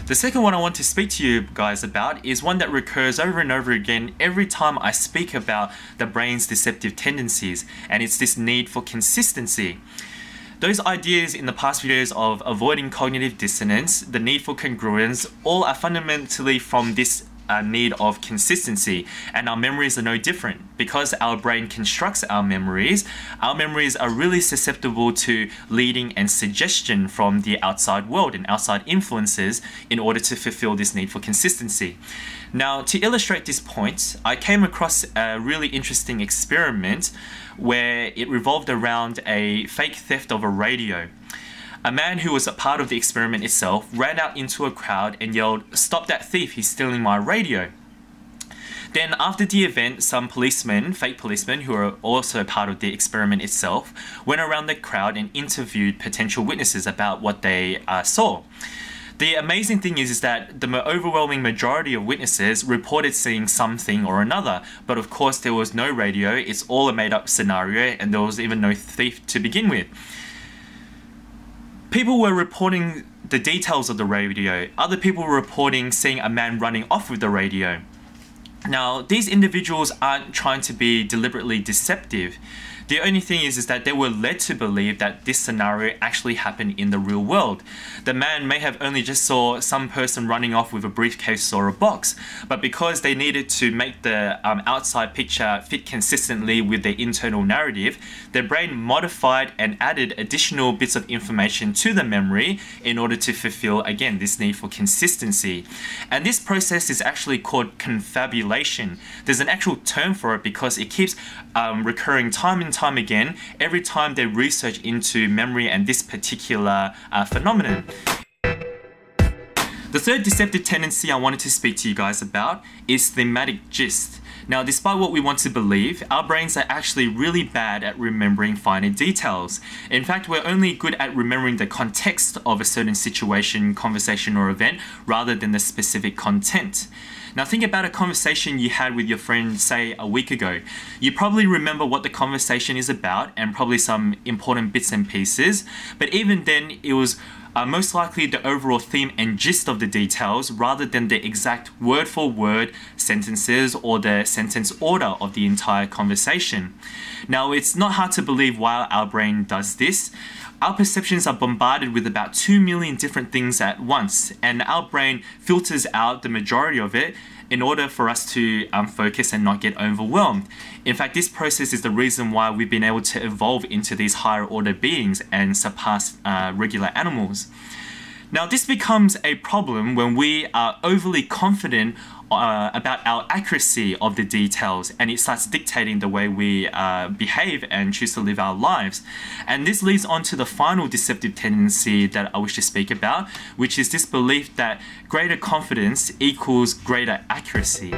The second one I want to speak to you guys about is one that recurs over and over again every time I speak about the brain's deceptive tendencies, and it's this need for consistency. Those ideas in the past videos of avoiding cognitive dissonance, the need for congruence, all are fundamentally from this need of consistency, and our memories are no different. Because our brain constructs our memories are really susceptible to leading and suggestion from the outside world and outside influences in order to fulfill this need for consistency. Now, to illustrate this point, I came across a really interesting experiment where it revolved around a fake theft of a radio. A man who was a part of the experiment itself ran out into a crowd and yelled, "Stop that thief, he's stealing my radio." Then after the event, some policemen, fake policemen who are also part of the experiment itself, went around the crowd and interviewed potential witnesses about what they saw. The amazing thing is that the overwhelming majority of witnesses reported seeing something or another, but of course there was no radio, it's all a made-up scenario, and there was even no thief to begin with. People were reporting the details of the radio. Other people were reporting seeing a man running off with the radio. Now, these individuals aren't trying to be deliberately deceptive. The only thing is that they were led to believe that this scenario actually happened in the real world. The man may have only just saw some person running off with a briefcase or a box, but because they needed to make the outside picture fit consistently with their internal narrative, their brain modified and added additional bits of information to the memory in order to fulfill, again, this need for consistency. And this process is actually called confabulation. There's an actual term for it because it keeps recurring time and time again every time they research into memory and this particular phenomenon. The third deceptive tendency I wanted to speak to you guys about is thematic gist. Now, despite what we want to believe, our brains are actually really bad at remembering finer details. In fact, we're only good at remembering the context of a certain situation, conversation, or event rather than the specific content. Now, think about a conversation you had with your friend, say, a week ago. You probably remember what the conversation is about and probably some important bits and pieces, but even then, it was most likely the overall theme and gist of the details rather than the exact word-for-word sentences or the sentence order of the entire conversation. Now, it's not hard to believe why our brain does this. Our perceptions are bombarded with about 2 million different things at once, and our brain filters out the majority of it in order for us to focus and not get overwhelmed. In fact, this process is the reason why we've been able to evolve into these higher order beings and surpass regular animals. Now, this becomes a problem when we are overly confident about our accuracy of the details, and it starts dictating the way we behave and choose to live our lives. And this leads on to the final deceptive tendency that I wish to speak about, which is this belief that greater confidence equals greater accuracy.